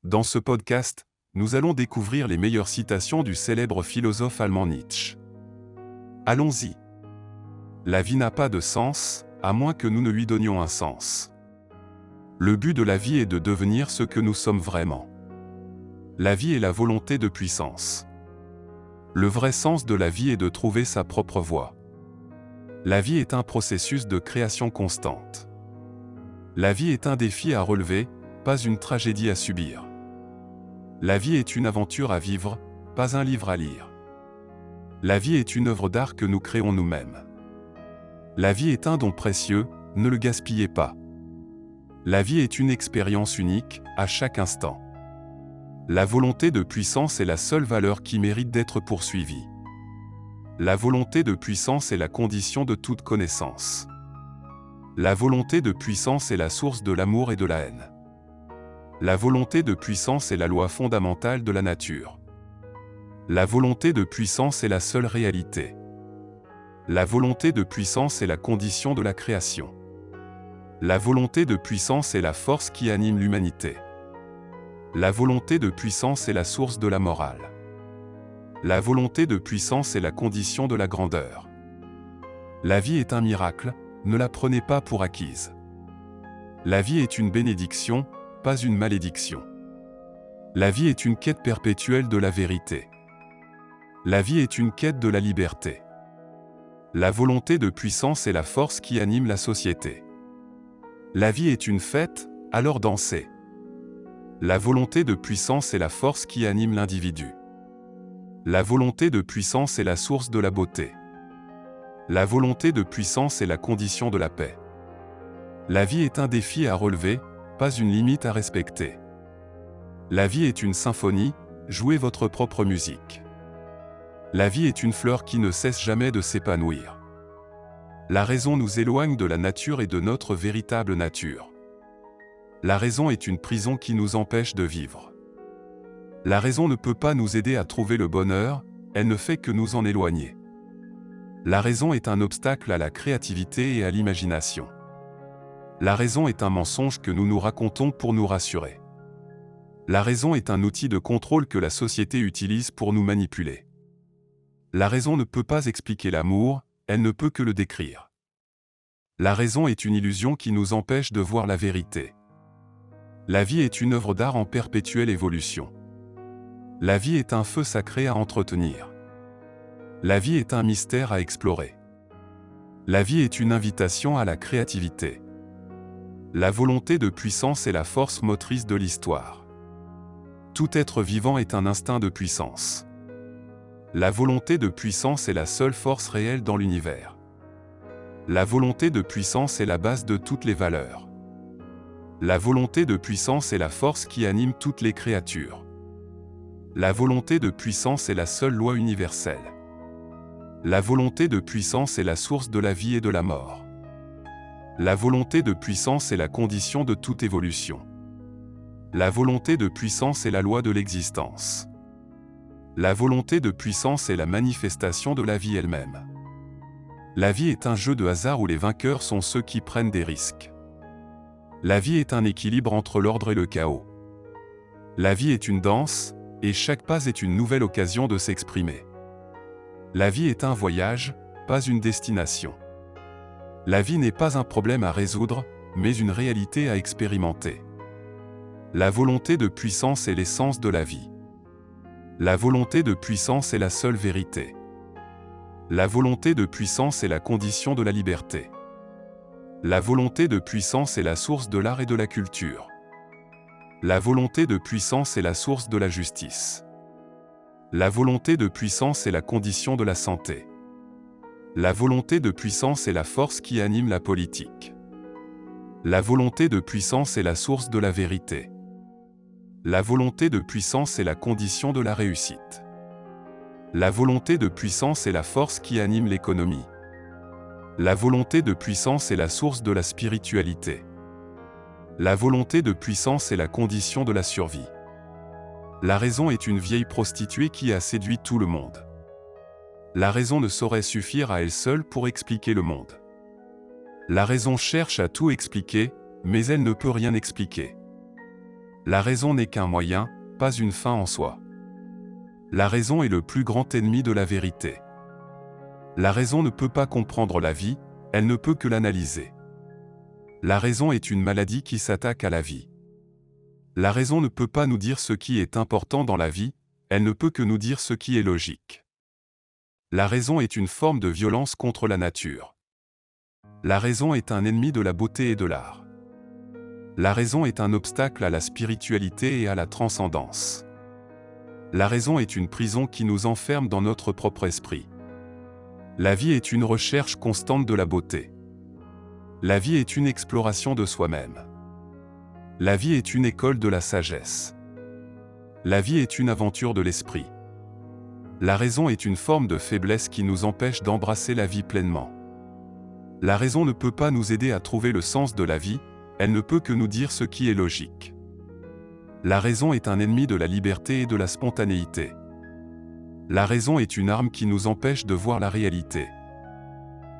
Dans ce podcast, nous allons découvrir les meilleures citations du célèbre philosophe allemand Nietzsche. Allons-y. La vie n'a pas de sens, à moins que nous ne lui donnions un sens. Le but de la vie est de devenir ce que nous sommes vraiment. La vie est la volonté de puissance. Le vrai sens de la vie est de trouver sa propre voie. La vie est un processus de création constante. La vie est un défi à relever, pas une tragédie à subir. La vie est une aventure à vivre, pas un livre à lire. La vie est une œuvre d'art que nous créons nous-mêmes. La vie est un don précieux, ne le gaspillez pas. La vie est une expérience unique, à chaque instant. La volonté de puissance est la seule valeur qui mérite d'être poursuivie. La volonté de puissance est la condition de toute connaissance. La volonté de puissance est la source de l'amour et de la haine. La volonté de puissance est la loi fondamentale de la nature. La volonté de puissance est la seule réalité. La volonté de puissance est la condition de la création. La volonté de puissance est la force qui anime l'humanité. La volonté de puissance est la source de la morale. La volonté de puissance est la condition de la grandeur. La vie est un miracle, ne la prenez pas pour acquise. La vie est une bénédiction, pas une malédiction. La vie est une quête perpétuelle de la vérité. La vie est une quête de la liberté. La volonté de puissance est la force qui anime la société. La vie est une fête, alors dansez. La volonté de puissance est la force qui anime l'individu. La volonté de puissance est la source de la beauté. La volonté de puissance est la condition de la paix. La vie est un défi à relever, pas une limite à respecter. La vie est une symphonie, jouez votre propre musique. La vie est une fleur qui ne cesse jamais de s'épanouir. La raison nous éloigne de la nature et de notre véritable nature. La raison est une prison qui nous empêche de vivre. La raison ne peut pas nous aider à trouver le bonheur, elle ne fait que nous en éloigner. La raison est un obstacle à la créativité et à l'imagination. La raison est un mensonge que nous nous racontons pour nous rassurer. La raison est un outil de contrôle que la société utilise pour nous manipuler. La raison ne peut pas expliquer l'amour, elle ne peut que le décrire. La raison est une illusion qui nous empêche de voir la vérité. La vie est une œuvre d'art en perpétuelle évolution. La vie est un feu sacré à entretenir. La vie est un mystère à explorer. La vie est une invitation à la créativité. La volonté de puissance est la force motrice de l'histoire. Tout être vivant est un instinct de puissance. La volonté de puissance est la seule force réelle dans l'univers. La volonté de puissance est la base de toutes les valeurs. La volonté de puissance est la force qui anime toutes les créatures. La volonté de puissance est la seule loi universelle. La volonté de puissance est la source de la vie et de la mort. La volonté de puissance est la condition de toute évolution. La volonté de puissance est la loi de l'existence. La volonté de puissance est la manifestation de la vie elle-même. La vie est un jeu de hasard où les vainqueurs sont ceux qui prennent des risques. La vie est un équilibre entre l'ordre et le chaos. La vie est une danse, et chaque pas est une nouvelle occasion de s'exprimer. La vie est un voyage, pas une destination. La vie n'est pas un problème à résoudre, mais une réalité à expérimenter. La volonté de puissance est l'essence de la vie. La volonté de puissance est la seule vérité. La volonté de puissance est la condition de la liberté. La volonté de puissance est la source de l'art et de la culture. La volonté de puissance est la source de la justice. La volonté de puissance est la condition de la santé. La volonté de puissance est la force qui anime la politique. La volonté de puissance est la source de la vérité. La volonté de puissance est la condition de la réussite. La volonté de puissance est la force qui anime l'économie. La volonté de puissance est la source de la spiritualité. La volonté de puissance est la condition de la survie. La raison est une vieille prostituée qui a séduit tout le monde. La raison ne saurait suffire à elle seule pour expliquer le monde. La raison cherche à tout expliquer, mais elle ne peut rien expliquer. La raison n'est qu'un moyen, pas une fin en soi. La raison est le plus grand ennemi de la vérité. La raison ne peut pas comprendre la vie, elle ne peut que l'analyser. La raison est une maladie qui s'attaque à la vie. La raison ne peut pas nous dire ce qui est important dans la vie, elle ne peut que nous dire ce qui est logique. La raison est une forme de violence contre la nature. La raison est un ennemi de la beauté et de l'art. La raison est un obstacle à la spiritualité et à la transcendance. La raison est une prison qui nous enferme dans notre propre esprit. La vie est une recherche constante de la beauté. La vie est une exploration de soi-même. La vie est une école de la sagesse. La vie est une aventure de l'esprit. La raison est une forme de faiblesse qui nous empêche d'embrasser la vie pleinement. La raison ne peut pas nous aider à trouver le sens de la vie, elle ne peut que nous dire ce qui est logique. La raison est un ennemi de la liberté et de la spontanéité. La raison est une arme qui nous empêche de voir la réalité.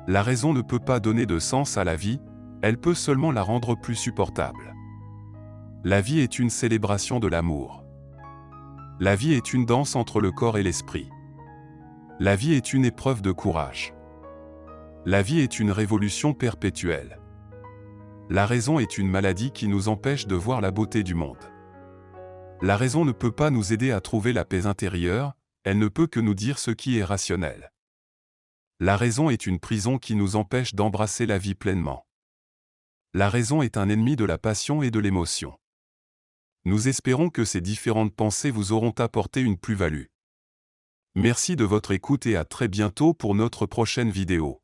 La raison ne peut pas donner de sens à la vie, elle peut seulement la rendre plus supportable. La vie est une célébration de l'amour. La vie est une danse entre le corps et l'esprit. La vie est une épreuve de courage. La vie est une révolution perpétuelle. La raison est une maladie qui nous empêche de voir la beauté du monde. La raison ne peut pas nous aider à trouver la paix intérieure, elle ne peut que nous dire ce qui est rationnel. La raison est une prison qui nous empêche d'embrasser la vie pleinement. La raison est un ennemi de la passion et de l'émotion. Nous espérons que ces différentes pensées vous auront apporté une plus-value. Merci de votre écoute et à très bientôt pour notre prochaine vidéo.